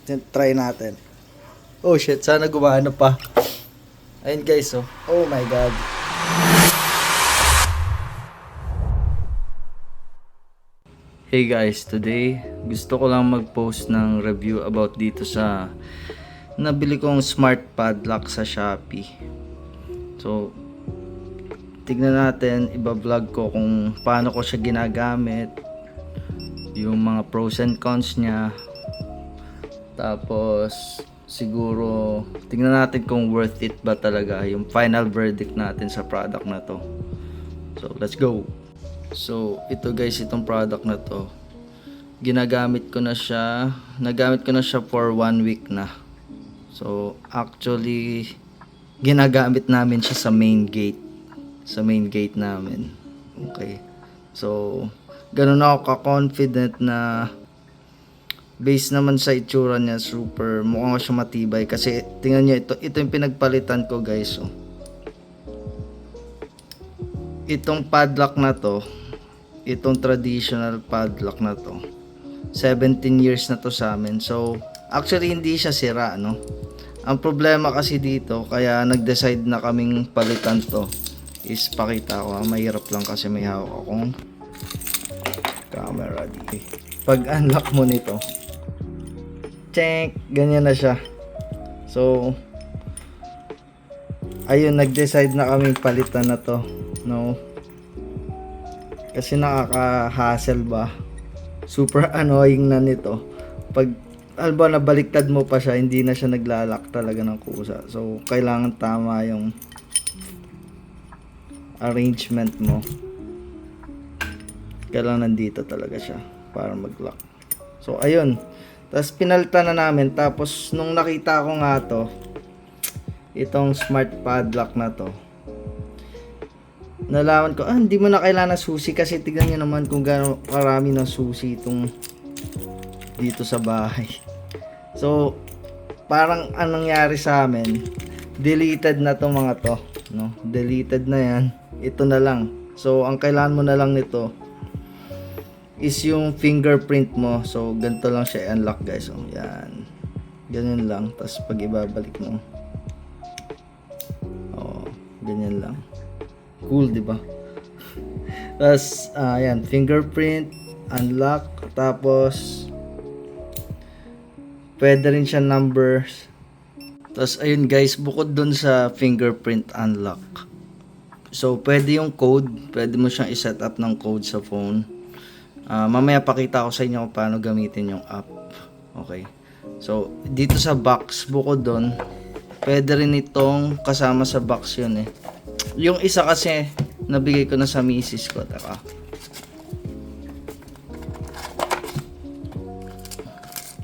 Try natin. Oh shit, sana gumana pa. Ayun guys, oh. Oh my god. Hey guys, today gusto ko lang mag-post ng review about dito sa nabili kong smart padlock sa Shopee. So, tignan natin, iba-vlog ko kung paano ko siya ginagamit, yung mga pros and cons niya. Tapos, siguro, tignan natin kung worth it ba talaga yung final verdict natin sa product na to. So, let's go! So, ito guys, itong product na to, nagamit ko na siya for 1 week na. So, actually, ginagamit namin siya sa main gate namin. Okay. So, ganun ako ka-confident na based naman sa itsura niya, super mukhang siya matibay kasi tingnan niyo ito yung pinagpalitan ko guys. Oh. Itong padlock na to, itong traditional padlock na to, 17 years na to sa amin. So, actually hindi siya sira, no? Ang problema kasi dito, kaya nag-decide na kaming palitan to, is pakita ko, mahirap lang kasi may hawak akong camera dito. Pag unlock mo nito, check, ganyan na siya. So, ayun, nag-decide na kaming palitan na to, no? Kasi nakaka-hassle ba, super annoying na nito pag alba na baliktad mo pa siya, hindi na siya naglalak talaga ng kusa. So kailangan tama yung arrangement mo, kailangan nandito talaga siya para mag-lock. So ayun, tapos pinalitan na namin. Tapos nung nakita ko nga to, itong smart padlock na to, nalaman ko, hindi mo na kailangan ng susi kasi tignan nyo naman kung gaano karami ng susi itong dito sa bahay. So, parang anong nangyari sa amin, deleted na to mga to, no? Deleted na yan. Ito na lang. So, ang kailangan mo na lang nito is yung fingerprint mo. So, ganito lang siya i-unlock guys. So, yan. Ganyan lang. Tapos, pag ibabalik mo. Oh, ganyan lang. Cool, di ba? Tapos, ayan, fingerprint, unlock, tapos pwede rin siya numbers. Tapos, ayun guys, bukod dun sa fingerprint unlock, so pwede yung code, pwede mo siyang iset up ng code sa phone. Mamaya pakita ko sa inyo kung paano gamitin yung app. Okay. So, dito sa box, bukod dun, pwede rin itong kasama sa box yun eh. Yung isa kasi nabigay ko na sa misis ko, taka.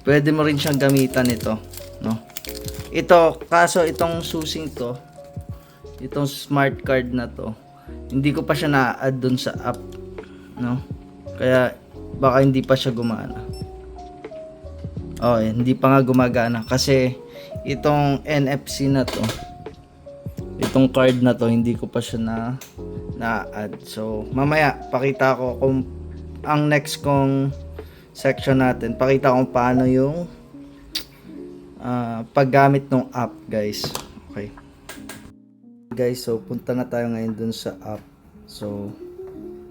Pwede mo rin siyang gamitan ito, no? Ito, kaso itong susing to, itong smart card na to, hindi ko pa siya na-add dun sa app, no? Kaya baka hindi pa siya gumana. Okay, hindi pa nga gumagana kasi itong NFC na to, itong card na to, hindi ko pa siya na-add. So, mamaya, pakita ko kung ang next kong section natin, pakita ko paano yung paggamit ng app, guys. Okay. Guys, so, punta na tayo ngayon dun sa app. So,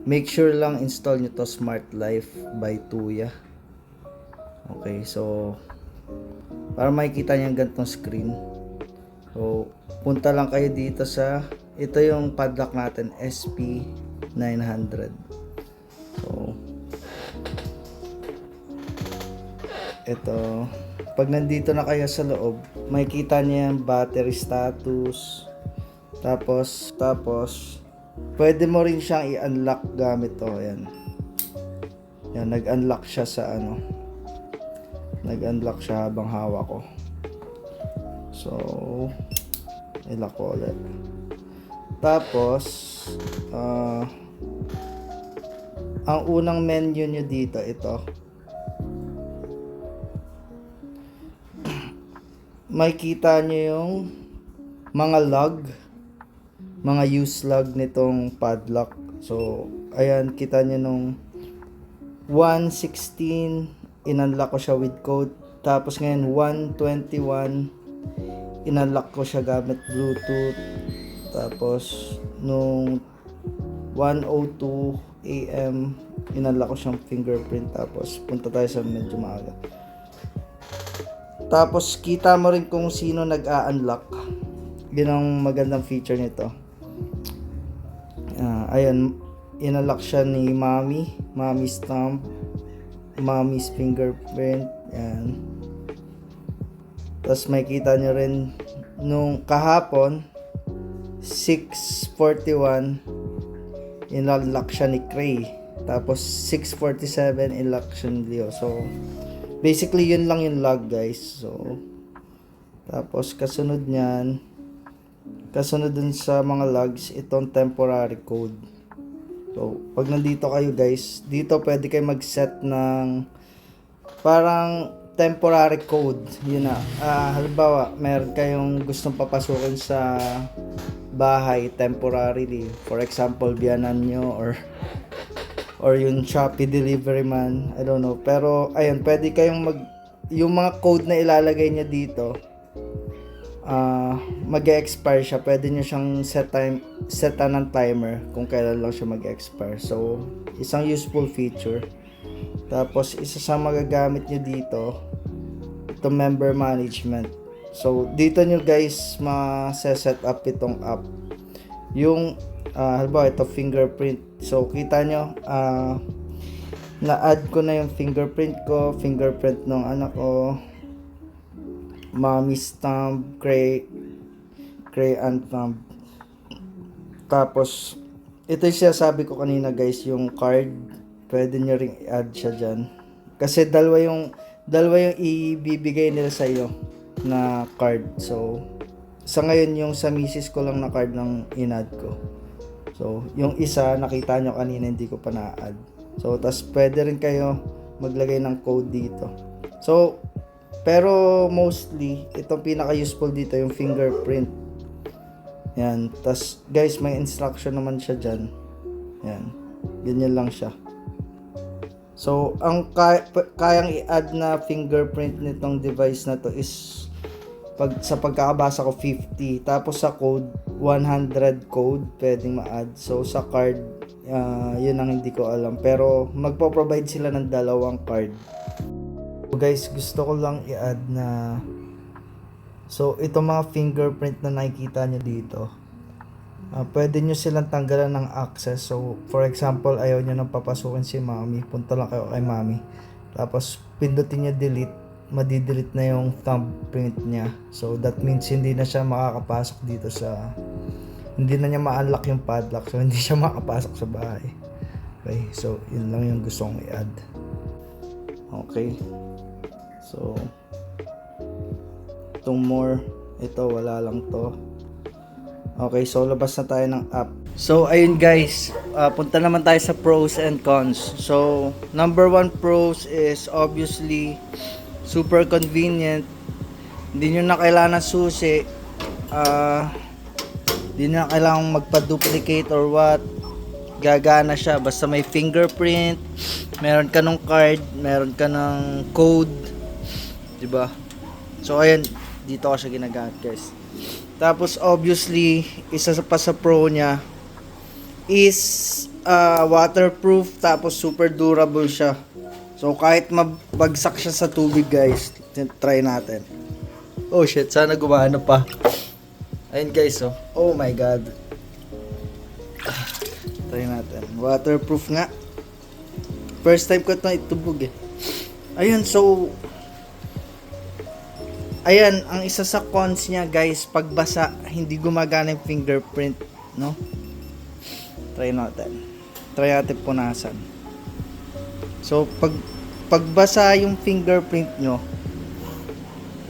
make sure lang install nyo to Smart Life by Tuya. Okay, so, para makikita nyo yung ganitong screen. So, punta lang kayo dito sa, ito yung padlock natin, SP900. So, ito, pag nandito na kayo sa loob, makikita niyo yung battery status. Tapos, pwede mo rin siyang i-unlock gamit to. Ayan. Yan, nag-unlock siya sa ano. Nag-unlock siya habang hawak ko. So, ilak ko ulit. Tapos, ang unang menu nyo dito, ito. Makikita nyo yung mga log, mga use log nitong padlock. So, ayan, kita nyo nung 1:16, in-unlock ko siya with code. Tapos ngayon 121, inunlock ko siya gamit Bluetooth. Tapos nung 1:02 AM, inunlock ko siyang fingerprint. Tapos punta tayo sa medyo maaga. Tapos kita mo rin kung sino nag-a-unlock. Yun ang magandang feature nito. Ayun, inunlock siya ni Mommy's thumb, Mommy's fingerprint. Yan. Tapos makita nyo rin nung kahapon 6:41 inunlock siya ni Cray. Tapos 6:47 inunlock siya ni Leo. So basically yun lang yung log, guys. So tapos kasunod dun sa mga logs, itong temporary code. So pag nandito kayo, guys, dito pwede kayo mag-set ng parang temporary code. Yun na. Halimbawa, meron kayong gustong papasukin sa bahay temporarily. For example, biyanan nyo or yung Shopee delivery man. I don't know. Pero, ayun, pwede kayong yung mga code na ilalagay nyo dito, mag-expire siya. Pwede nyo siyang setan ng timer kung kailan lang siya mag-expire. So, isang useful feature. Tapos, isa sa magagamit nyo dito, ito member management. So, dito nyo guys ma-set up itong app. Yung, halimbawa, ito fingerprint. So, kita nyo, na-add ko na yung fingerprint ko, fingerprint ng anak ko, Mommy's thumb, Cray and thumb. Tapos, ito yung sinasabi ko kanina guys, yung card, pwede nyo ring i-add siya dyan. Kasi dalawa yung ibibigay nila sa iyo na card. So, sa ngayon yung sa misis ko lang na card ng in-add ko. So, yung isa, nakita nyo kanina, hindi ko pa na-add. So, tas pwede rin kayo maglagay ng code dito. So, pero mostly, itong pinaka-useful dito, yung fingerprint. Yan. Tas, guys, may instruction naman siya dyan. Yan. Ganyan lang siya. So, ang kayang i-add na fingerprint nitong device na to is sa pagkakabasa ko 50. Tapos sa code, 100 code pwedeng ma-add. So, sa card, yun ang hindi ko alam. Pero, magpo-provide sila ng dalawang card. So, guys, gusto ko lang i-add na itong mga fingerprint na nakikita nyo dito, pwede nyo silang tanggalan ng access. So, for example, ayaw nyo nang papasukin si Mommy, punta lang kayo kay Mommy. Tapos, pindutin nyo delete, madidelete na yung thumbprint niya. So, that means hindi na siya makakapasok dito hindi na niya ma-unlock yung padlock. So, hindi siya makapasok sa bahay. Okay, so, yun lang yung gusto kong i-add. Okay. So, itong more, ito, wala lang to. Okay, so labas na tayo ng app. So, ayun guys, punta naman tayo sa pros and cons. So, number 1 pros is obviously super convenient. Hindi nyo na kailangan susi. Hindi nyo na kailangan magpa-duplicate or what. Gagana siya. Basta may fingerprint, meron ka ng card, meron ka ng code. Diba? So, ayun, dito ko siya ginagamit guys. Tapos obviously, isa pa sa pro niya is waterproof, tapos super durable siya. So kahit mabagsak siya sa tubig guys, try natin. Oh shit, sana gumana pa. Ayun guys, oh my god. Try natin. Waterproof nga. First time ko ito itubog eh. Ayun, so ayan, ang isa sa cons niya guys, pagbasa, hindi gumagana yung fingerprint, no? Try natin punasan. So, pagbasa yung fingerprint nyo,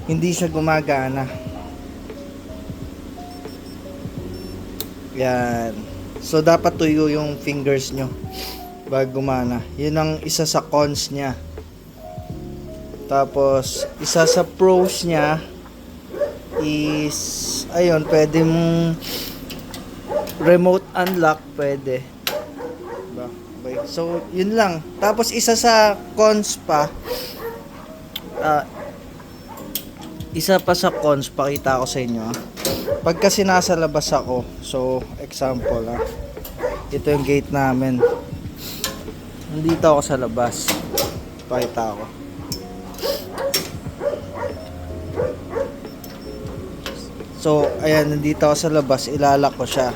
hindi siya gumagana. Yan. So, dapat tuyo yung fingers nyo bago gumana. Yun ang isa sa cons niya. Tapos, isa sa pros niya is, ayun, pwede mong remote unlock, pwede. Diba? Okay. So, yun lang. Tapos, isa sa cons pa, isa pa sa cons, pakita ko sa inyo. Pag kasi nasa labas ako, so example ito yung gate namin. Nandito ako sa labas. Pakita ko. So, ayan, nandito ako sa labas, ilalak ko siya.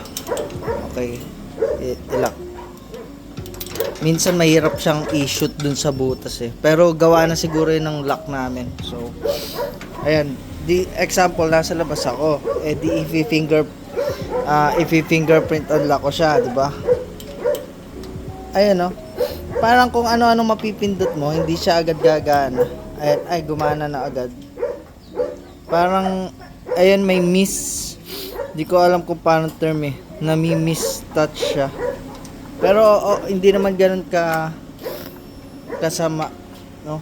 Okay, ilak. Minsan mahirap siyang i-shoot dun sa butas pero gawa na siguro yun ng lock namin. So, ayan, di example nasa labas ako, di i-fingerprint unlock ko siya, di ba? Ayan parang kung ano-ano mapipindot mo, hindi siya agad gagana. Ayan, ay gumana na agad. Parang ayan, may miss. Di ko alam kung paano term nami-miss touch siya. Pero hindi naman ganoon kasama, no?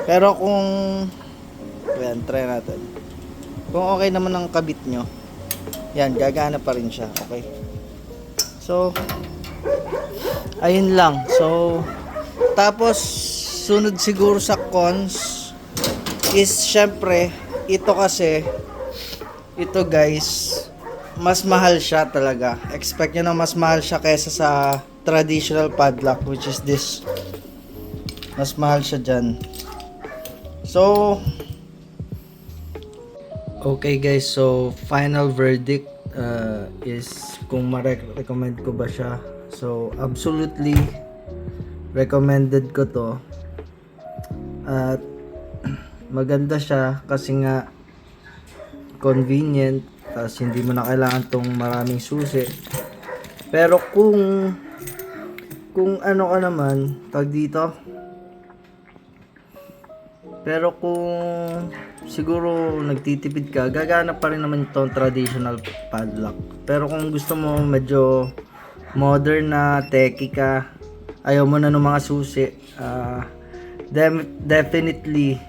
Pero kung ayan, try natin. Kung okay naman ang kabit nyo, yan, gagana pa rin siya. Okay. So, ayun lang. So, tapos sunod siguro sa cons is syempre ito kasi guys, mas mahal siya talaga. Expect nyo na mas mahal siya kaysa sa traditional padlock, which is this. Mas mahal siya dyan. So, okay guys, so final verdict is kung ma-recommend ko ba siya. So, absolutely recommended ko to. At maganda siya kasi nga convenient, tapos hindi mo na kailangan tong maraming susi. Pero kung ano ka naman tag dito, pero kung siguro nagtitipid ka, gagana pa rin naman itong traditional padlock. Pero kung gusto mo medyo modern na techie ka, ayaw mo na ng mga susi, definitely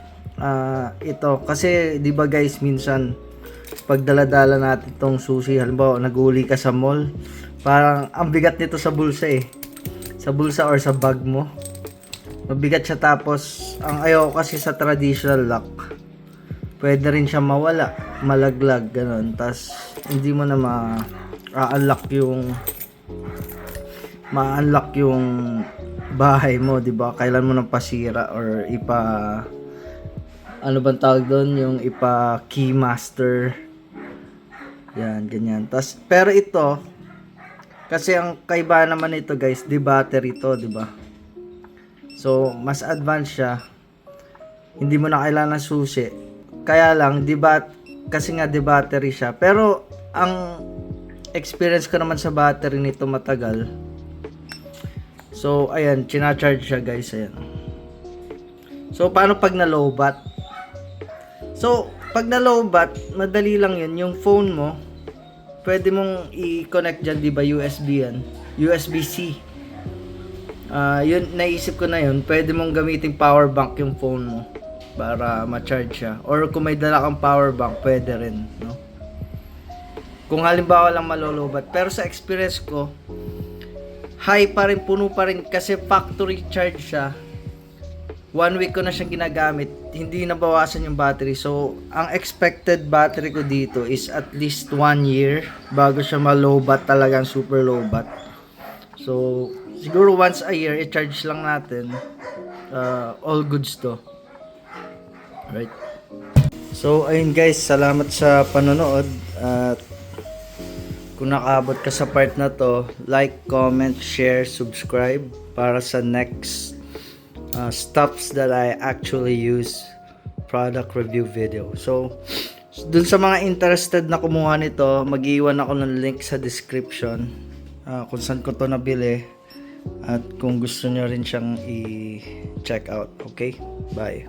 ito. Kasi di ba guys, minsan pag dala-dala natin tong susi, halimbawa nag-uli ka sa mall, parang ang bigat nito sa bulsa sa bulsa or sa bag mo, mabigat siya. Tapos ang ayaw kasi sa traditional lock, pwede rin siya mawala, malaglag, ganun. Tapos hindi mo na ma-unlock yung bahay mo, di ba? Kailan mo nang pasira or ano bang tawag doon, yung keymaster, yan, ganyan. Pero ito kasi ang kaiba naman nito guys, di battery to, di ba? So mas advanced siya, hindi mo na kailangan susi. Kaya lang, kasi nga di battery siya. Pero ang experience ko naman sa battery nito matagal. So ayan, china-charge siya guys, ayan. So paano pag na lowbat? So pag na lowbat, madali lang yun. Yung phone mo, pwede mong i-connect dyan, di ba? USB yan, USB-C. Yun, naisip ko na yun, pwede mong gamitin power bank yung phone mo para ma-charge siya. Or kung may dala kang power bank, pwede rin, no? Kung halimbawa lang malolobat. Pero sa experience ko, high pa rin, puno pa rin, kasi factory charge siya. 1 week ko na siyang ginagamit, hindi nabawasan yung battery. So ang expected battery ko dito is at least 1 year bago siya ma-lowbat, talagang super lowbat. So siguro once a year i-charge lang natin, all goods to, right? So ayun guys, salamat sa panonood. At kung nakaabot ka sa part na to, like, comment, share, subscribe para sa next stuffs that I actually use product review video. So dun sa mga interested na kumuha nito, mag-iwan ako ng link sa description kung saan ko to nabili, at kung gusto nyo rin siyang i-check out. Okay, bye.